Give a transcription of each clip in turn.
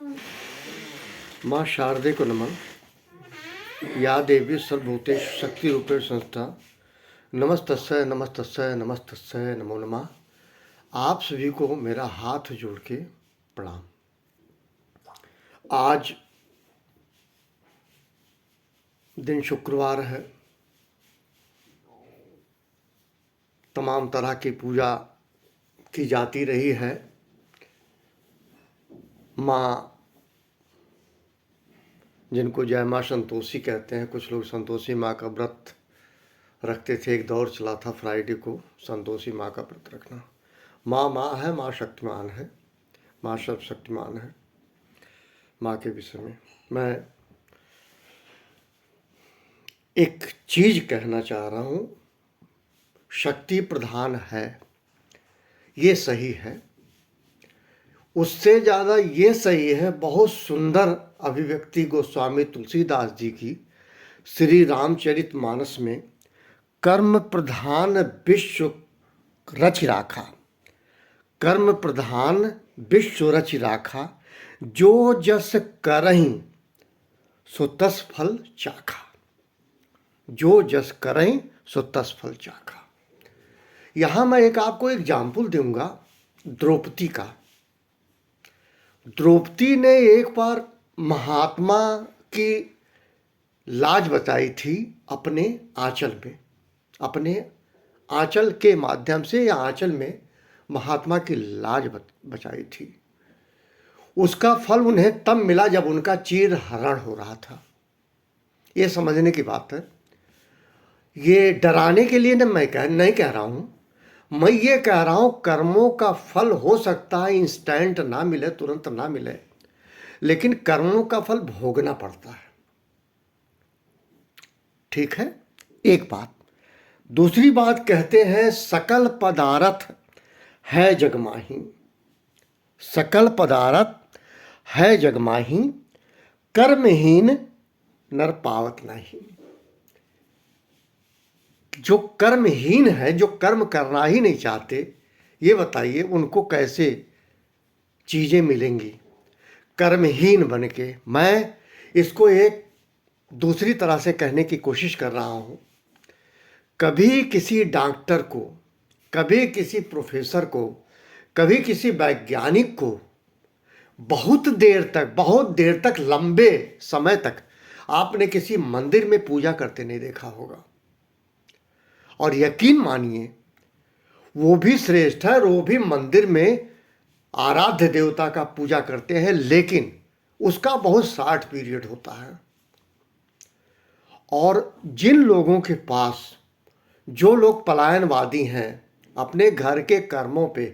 माँ शारदे को नमन। या देवी सर्वभूतेषु शक्तिरूपेण संस्था। नमस्तस्यै नमस्तस्यै नमस्तस्यै नमो नमः। आप सभी को मेरा हाथ जोड़ के प्रणाम। आज दिन शुक्रवार है। तमाम तरह की पूजा की जाती रही है। माँ जिनको जय माँ संतोषी कहते हैं, कुछ लोग संतोषी माँ का व्रत रखते थे। एक दौर चला था फ्राइडे को संतोषी माँ का व्रत रखना। माँ माँ है, माँ शक्तिमान है, माँ सर्वशक्तिमान है। माँ के विषय में मैं एक चीज कहना चाह रहा हूँ। शक्ति प्रधान है, ये सही है। उससे ज़्यादा ये सही है, बहुत सुंदर अभिव्यक्ति गोस्वामी तुलसीदास जी की श्री रामचरितमानस में कर्म प्रधान विश्व रचि राखा, कर्म प्रधान विश्व रचि राखा, जो जस करहीं सो तस फल चाखा, जो जस करहीं सो तस फल चाखा। यहाँ मैं आपको एग्जाम्पल दूंगा द्रौपदी का। द्रौपदी ने एक बार महात्मा की लाज बचाई थी अपने आंचल में, अपने आंचल के माध्यम से या आंचल में महात्मा की लाज बचाई थी। उसका फल उन्हें तब मिला जब उनका चीर हरण हो रहा था। ये समझने की बात है। ये डराने के लिए मैं नहीं कह रहा हूँ। मैं ये कह रहा हूँ कर्मों का फल हो सकता है इंस्टेंट ना मिले, तुरंत ना मिले, लेकिन कर्मों का फल भोगना पड़ता है। ठीक है, एक बात। दूसरी बात कहते हैं सकल पदार्थ है जगमाही, सकल पदार्थ है जगमाही, कर्महीन नर पावत नहीं। जो कर्महीन है, जो कर्म करना ही नहीं चाहते, ये बताइए उनको कैसे चीजें मिलेंगी कर्महीन बन के। मैं इसको एक दूसरी तरह से कहने की कोशिश कर रहा हूँ। कभी किसी डॉक्टर को, कभी किसी प्रोफेसर को, कभी किसी वैज्ञानिक को बहुत देर तक लंबे समय तक आपने किसी मंदिर में पूजा करते नहीं देखा होगा। और यकीन मानिए वो भी श्रेष्ठ है और वो भी मंदिर में आराध्य देवता का पूजा करते हैं, लेकिन उसका बहुत शॉर्ट पीरियड होता है। और जिन लोगों के पास, जो लोग पलायनवादी हैं, अपने घर के कर्मों पे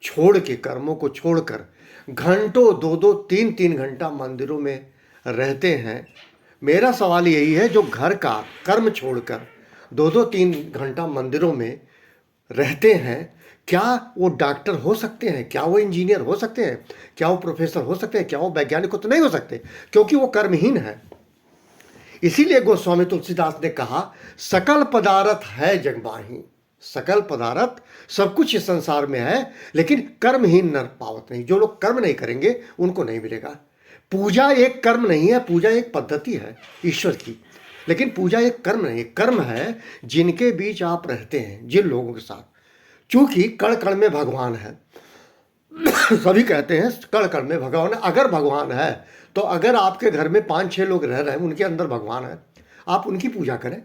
छोड़ के, कर्मों को छोड़कर घंटों 2-2 3-3 घंटा मंदिरों में रहते हैं, मेरा सवाल यही है, जो घर का कर्म छोड़कर 2-2 3 घंटा मंदिरों में रहते हैं, क्या वो डॉक्टर हो सकते हैं? क्या वो इंजीनियर हो सकते हैं? क्या वो प्रोफेसर हो सकते हैं? क्या वो वैज्ञानिक तो नहीं हो सकते, क्योंकि वो कर्महीन है। इसीलिए गोस्वामी तुलसीदास ने कहा सकल पदार्थ है जगमाही, सकल पदार्थ सब कुछ इस संसार में है, लेकिन कर्महीन नर पावत नहीं। जो लोग कर्म नहीं करेंगे उनको नहीं मिलेगा। पूजा एक कर्म नहीं है, पूजा एक पद्धति है ईश्वर की, लेकिन पूजा एक कर्म नहीं। कर्म है जिनके बीच आप रहते हैं, जिन लोगों के साथ। चूंकि कण कण में भगवान है सभी कहते हैं कण कण में भगवान है। अगर भगवान है तो अगर आपके घर में 5-6 लोग रह रहे हैं, उनके अंदर भगवान है, आप उनकी पूजा करें।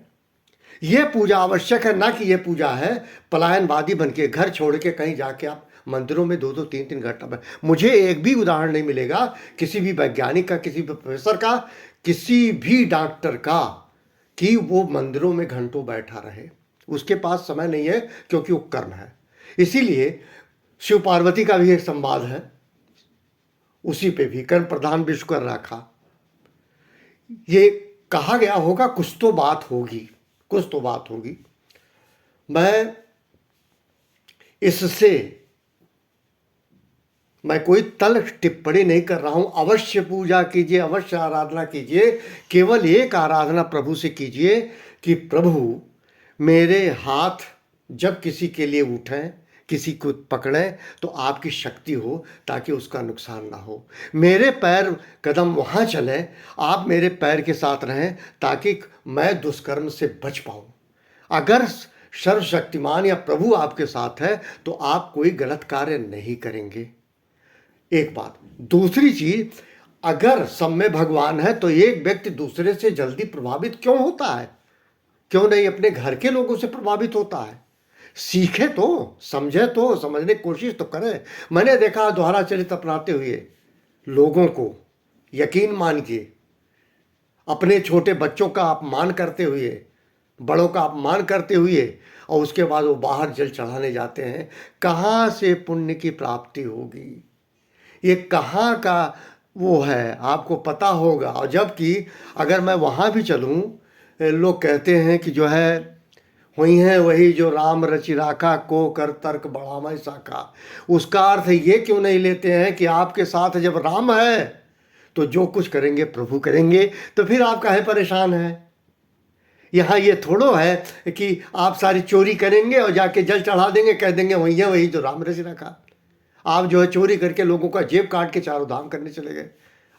यह पूजा आवश्यक है, ना कि यह पूजा है पलायनवादी बन के घर छोड़ के कहीं जाके आप मंदिरों में 2-2 3-3 घंटा। मुझे एक भी उदाहरण नहीं मिलेगा किसी भी वैज्ञानिक का, किसी भी प्रोफेसर का, किसी भी डॉक्टर का, कि वो मंदिरों में घंटों बैठा रहे। उसके पास समय नहीं है, क्योंकि वो कर्म है। इसीलिए शिव पार्वती का भी एक संवाद है, उसी पे भी कर्म प्रधान विश्व कर रखा। ये कहा गया होगा कुछ तो बात होगी, कुछ तो बात होगी। मैं कोई तल टिप्पणी नहीं कर रहा हूं। अवश्य पूजा कीजिए, अवश्य आराधना कीजिए। केवल एक आराधना प्रभु से कीजिए कि प्रभु मेरे हाथ जब किसी के लिए उठें, किसी को पकड़ें तो आपकी शक्ति हो, ताकि उसका नुकसान ना हो। मेरे पैर कदम वहाँ चलें, आप मेरे पैर के साथ रहें, ताकि मैं दुष्कर्म से बच पाऊँ। अगर सर्वशक्तिमान या प्रभु आपके साथ है तो आप कोई गलत कार्य नहीं करेंगे। एक बात। दूसरी चीज, अगर सब में भगवान है तो एक व्यक्ति दूसरे से जल्दी प्रभावित क्यों होता है? क्यों नहीं अपने घर के लोगों से प्रभावित होता है? सीखे तो, समझे तो, समझने की कोशिश तो करे। मैंने देखा दोहरा चरित्र अपनाते हुए लोगों को, यकीन मान के, अपने छोटे बच्चों का अपमान करते हुए, बड़ों का अपमान करते हुए, और उसके बाद वो बाहर जल चढ़ाने जाते हैं। कहाँ से पुण्य की प्राप्ति होगी? ये कहाँ का वो है, आपको पता होगा। और जबकि अगर मैं वहाँ भी चलूँ, लोग कहते हैं कि जो है हुई है वही जो राम रचि राखा, को कर तर्क बढ़ावै शाखा। उसका अर्थ ये क्यों नहीं लेते हैं कि आपके साथ जब राम है तो जो कुछ करेंगे प्रभु करेंगे, तो फिर आप काहे परेशान हैं? यहाँ ये थोड़ो है कि आप सारी चोरी करेंगे और जाके जल चढ़ा देंगे, कह देंगे वही है वही जो राम रचि राखा। आप जो है चोरी करके लोगों का जेब काट के चारों धाम करने चले गए।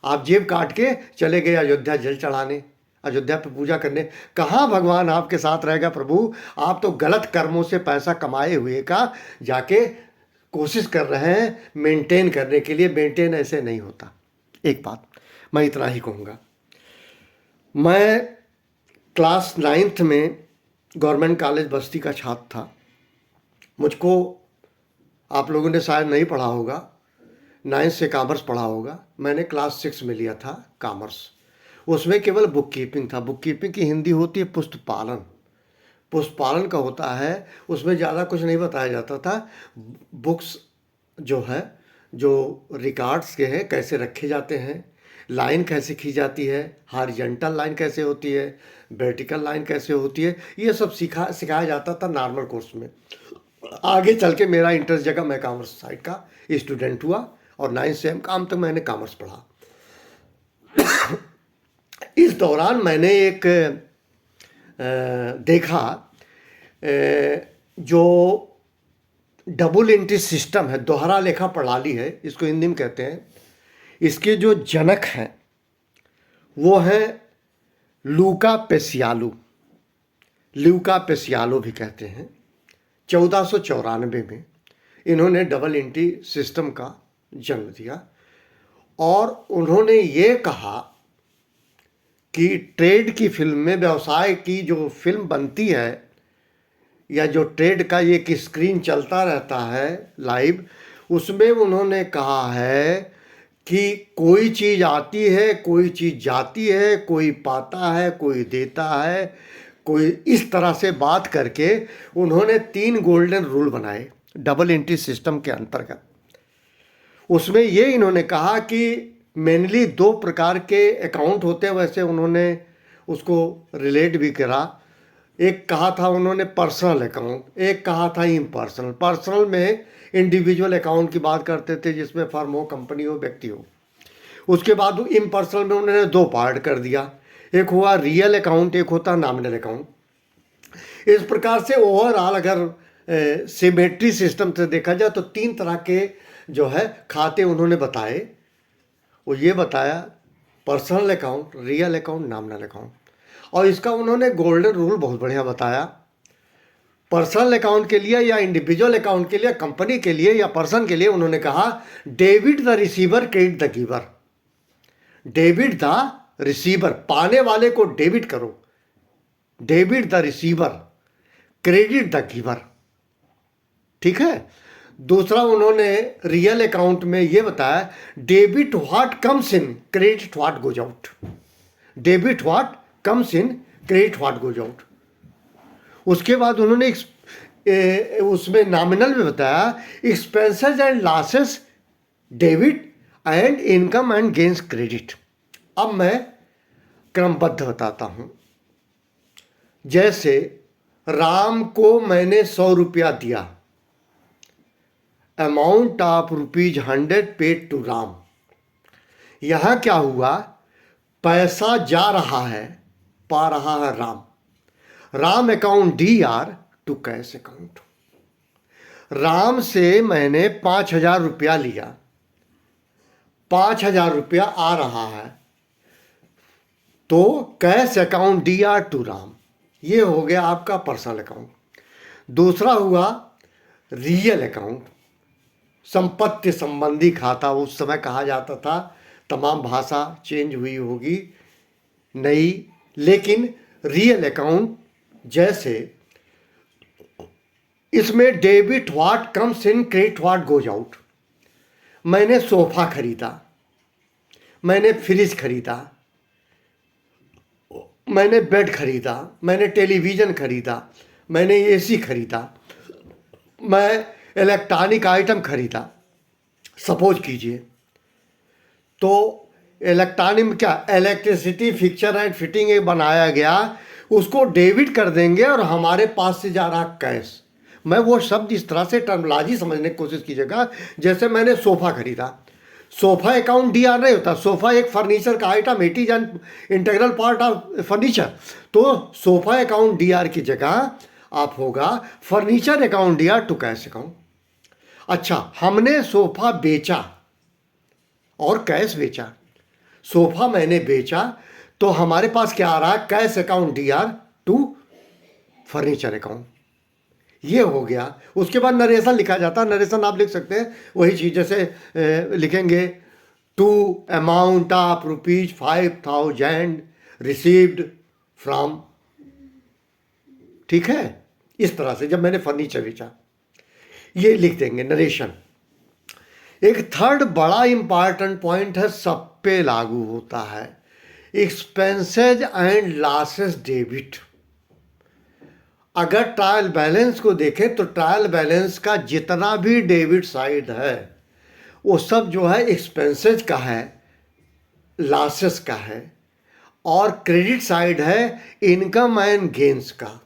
आप जेब काट के चले गए अयोध्या जल चढ़ाने, अयोध्या पे पूजा करने। कहाँ भगवान आपके साथ रहेगा प्रभु? आप तो गलत कर्मों से पैसा कमाए हुए का जाके कोशिश कर रहे हैं मेंटेन करने के लिए। मेंटेन ऐसे नहीं होता। एक बात मैं इतना ही कहूँगा। मैं क्लास 9th में गवर्नमेंट कॉलेज बस्ती का छात्र था। मुझको आप लोगों ने शायद नहीं पढ़ा होगा, 9th से कॉमर्स पढ़ा होगा। मैंने क्लास 6 में लिया था कॉमर्स। उसमें केवल बुक कीपिंग था। बुक कीपिंग की हिंदी होती है पुस्तपालन। पुस्तपालन का होता है, उसमें ज़्यादा कुछ नहीं बताया जाता था। बुक्स जो है, जो रिकॉर्ड्स के हैं, कैसे रखे जाते हैं, लाइन कैसे खींची जाती है, हॉरिजॉन्टल लाइन कैसे होती है, वर्टिकल लाइन कैसे होती है, ये सब सिखाया जाता था नॉर्मल कोर्स में। आगे चल के मेरा इंटरेस्ट जगा, मैं कॉमर्स साइड का स्टूडेंट हुआ और 9th से M.Com तक मैंने कॉमर्स पढ़ा। इस दौरान मैंने एक देखा, जो डबल एंट्री सिस्टम है, दोहरा लेखा प्रणाली है, इसको हिंदी में कहते हैं। इसके जो जनक हैं वो हैं लूका पेसियालो। ल्यूका पेसियालो भी कहते हैं। 1494 में इन्होंने डबल एंट्री सिस्टम का जन्म दिया और उन्होंने ये कहा कि ट्रेड की फिल्म में, व्यवसाय की जो फिल्म बनती है या जो ट्रेड का एक स्क्रीन चलता रहता है लाइव, उसमें उन्होंने कहा है कि कोई चीज़ आती है, कोई चीज़ जाती है, कोई पाता है, कोई देता है, कोई इस तरह से बात करके उन्होंने 3 गोल्डन रूल बनाए डबल एंट्री सिस्टम के अंतर्गत। उसमें ये इन्होंने कहा कि मेनली 2 प्रकार के अकाउंट होते हैं, वैसे उन्होंने उसको रिलेट भी करा। एक कहा था उन्होंने पर्सनल अकाउंट, एक कहा था इम्पर्सनल। पर्सनल में इंडिविजुअल अकाउंट की बात करते थे, जिसमें फर्म हो, कंपनी हो, व्यक्ति हो। उसके बाद इम्पर्सनल में उन्होंने 2 पार्ट कर दिया, एक हुआ रियल अकाउंट, एक होता नॉमिनल अकाउंट। इस प्रकार से ओवरऑल अगर सिमेट्री सिस्टम से देखा जाए तो 3 तरह के जो है खाते उन्होंने बताए। वो ये बताया personal account, real account, nominal account. और इसका उन्होंने गोल्डन रूल बहुत बढ़िया बताया। पर्सनल अकाउंट के लिए या इंडिविजुअल अकाउंट के लिए, कंपनी के लिए या पर्सन के लिए, उन्होंने कहा debit the receiver, credit the giver. Debit the receiver, पाने वाले को डेबिट करो, debit the receiver, credit the giver. ठीक है। दूसरा उन्होंने रियल अकाउंट में ये बताया debit what comes in, credit what goes out. Debit what comes in, credit what goes out. उसके बाद उन्होंने उसमें नॉमिनल में बताया expenses and losses debit and income and gains credit. अब मैं क्रमबद्ध बताता हूं। जैसे राम को मैंने 100 रुपया दिया, amount of ₹100 paid to Ram. यहां क्या हुआ, पैसा जा रहा है, पा रहा है Ram. Ram account DR to cash account. Ram से मैंने 5,000 रुपया लिया, 5,000 रुपया आ रहा है, तो cash account DR to Ram, ये हो गया आपका पर्सनल अकाउंट। दूसरा हुआ रियल अकाउंट, संपत्ति संबंधी खाता उस समय कहा जाता था, तमाम भाषा चेंज हुई होगी नई, लेकिन रियल अकाउंट जैसे इसमें debit what comes in, credit what goes out. मैंने सोफा खरीदा, मैंने फ्रिज खरीदा, मैंने बेड खरीदा, मैंने टेलीविज़न खरीदा, मैंने AC खरीदा, मैं इलेक्ट्रॉनिक आइटम खरीदा, सपोज कीजिए। तो इलेक्ट्रॉनिक में क्या, इलेक्ट्रिसिटी फिक्सर एंड फिटिंग एक बनाया गया, उसको डेबिट कर देंगे और हमारे पास से जा रहा कैश। मैं वो शब्द इस तरह से टर्मिनोलॉजी समझने की कोशिश कीजिएगा, जैसे मैंने सोफ़ा खरीदा, सोफ़ा अकाउंट DR नहीं होता, सोफ़ा एक फर्नीचर का item, it is an integral part of furniture. तो सोफ़ा अकाउंट DR की जगह आप होगा furniture account DR to cash account. अच्छा, हमने सोफ़ा बेचा और कैश बेचा, सोफ़ा मैंने बेचा तो हमारे पास क्या आ रहा है, cash account DR to furniture account, ये हो गया। उसके बाद नरेशन लिखा जाता है, नरेशन आप लिख सकते हैं वही चीज़, जैसे लिखेंगे to amount of ₹5,000 received from, ठीक है। इस तरह से जब मैंने फर्नीचर बेचा, ये लिख देंगे नरेशन। एक थर्ड बड़ा इंपॉर्टेंट पॉइंट है, सब पे लागू होता है, एक्सपेंसेज एंड लॉसेस डेबिट। अगर ट्रायल बैलेंस को देखें तो ट्रायल बैलेंस का जितना भी डेबिट साइड है वो सब जो है एक्सपेंसेज का है, लॉसेस का है, और क्रेडिट साइड है इनकम एंड गेन्स का।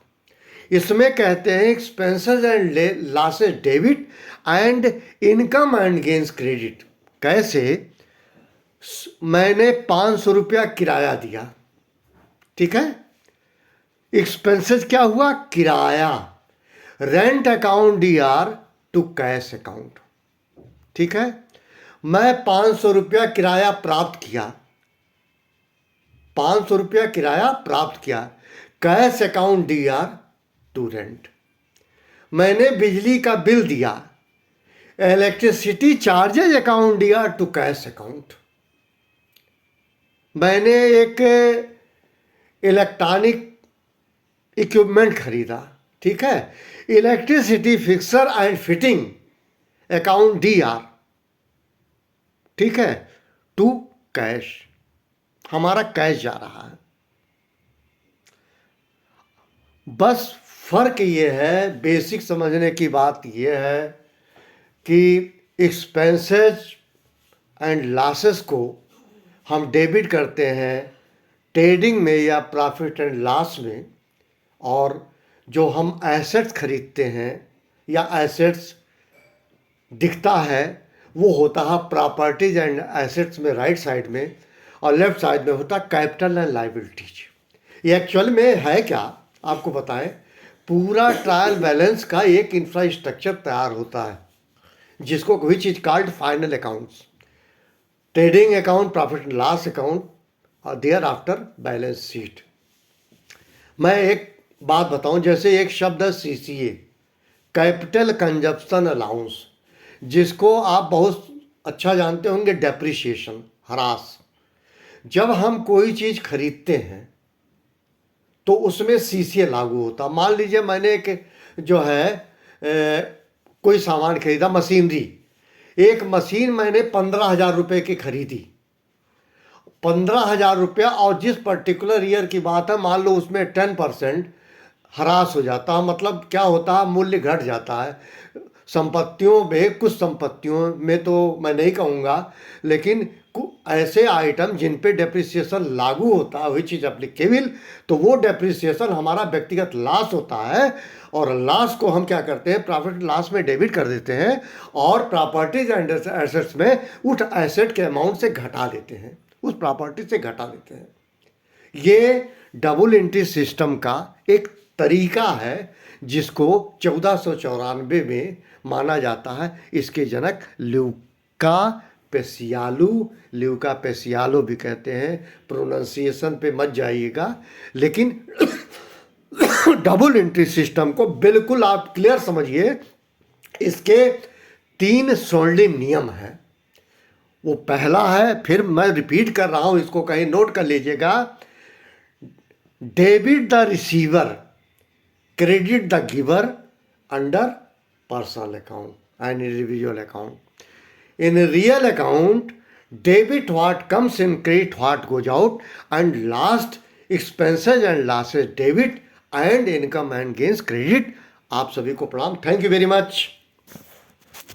इसमें कहते हैं expenses and losses debit and income and gains credit. कैसे, मैंने 500 रुपया किराया दिया, ठीक है, एक्सपेंसेस क्या हुआ, किराया, rent account DR to cash account, ठीक है। मैं 500 रुपया किराया प्राप्त किया, 500 रुपया किराया प्राप्त किया, cash account DR to rent. मैंने बिजली का बिल दिया, electricity charges account DR to cash account. मैंने एक इलेक्ट्रॉनिक इक्विपमेंट खरीदा, ठीक है, electricity fixer and fitting account DR, ठीक है, टू कैश, हमारा कैश जा रहा है। बस फर्क ये है, बेसिक समझने की बात ये है कि एक्सपेंसेस एंड लॉसेस को हम डेबिट करते हैं ट्रेडिंग में या प्रॉफिट एंड लॉस में, और जो हम एसेट्स खरीदते हैं या एसेट्स दिखता है वो होता है प्रॉपर्टीज एंड एसेट्स में राइट साइड में, और लेफ्ट साइड में होता है कैपिटल एंड लायबिलिटीज। ये एक्चुअल में है क्या आपको बताएं, पूरा ट्रायल बैलेंस का एक इंफ्रास्ट्रक्चर तैयार होता है जिसको which is called final accounts, trading account, profit and loss account और देयर आफ्टर बैलेंस शीट। मैं एक बात बताऊं, जैसे एक शब्द है CCA, कैपिटल कंजप्शन अलाउंस, जिसको आप बहुत अच्छा जानते होंगे, डेप्रिसिएशन, ह्रास। जब हम कोई चीज़ खरीदते हैं तो उसमें CCA लागू होता। मान लीजिए मैंने एक जो है कोई सामान खरीदा, मशीनरी, एक मशीन मैंने 15,000 रुपये की खरीदी, 15,000 रुपया, और जिस पर्टिकुलर ईयर की बात है, मान लो उसमें 10% ह्रास हो जाता है, मतलब क्या होता है, मूल्य घट जाता है। संपत्तियों में, कुछ संपत्तियों में तो मैं नहीं कहूँगा, लेकिन ऐसे आइटम जिन पे डेप्रिसिएशन लागू होता है, विच इज एप्लीकेबल, तो वो डेप्रिसिएशन हमारा व्यक्तिगत लॉस होता है, और लॉस को हम क्या करते हैं, प्रॉफिट लॉस में डेबिट कर देते हैं, और प्रॉपर्टीज एंड एसेट्स में उस एसेट के अमाउंट से घटा देते हैं, उस प्रॉपर्टी से घटा देते हैं। ये डबल एंट्री सिस्टम का एक तरीका है जिसको 1494 में माना जाता है। इसके जनक ल्यूका पेसियालो भी कहते हैं, प्रोनाउंसिएशन पे मत जाइएगा, लेकिन डबल एंट्री सिस्टम को बिल्कुल आप क्लियर समझिए। इसके 3 स्वर्णिम नियम हैं। वो पहला है, फिर मैं रिपीट कर रहा हूं, इसको कहीं नोट कर लीजिएगा। Debit the receiver, credit the giver under personal account and individual account. In a real account, debit what comes in, credit what goes out, and last expenses and losses debit and income and gains credit। आप सभी को प्रणाम। Thank you very much.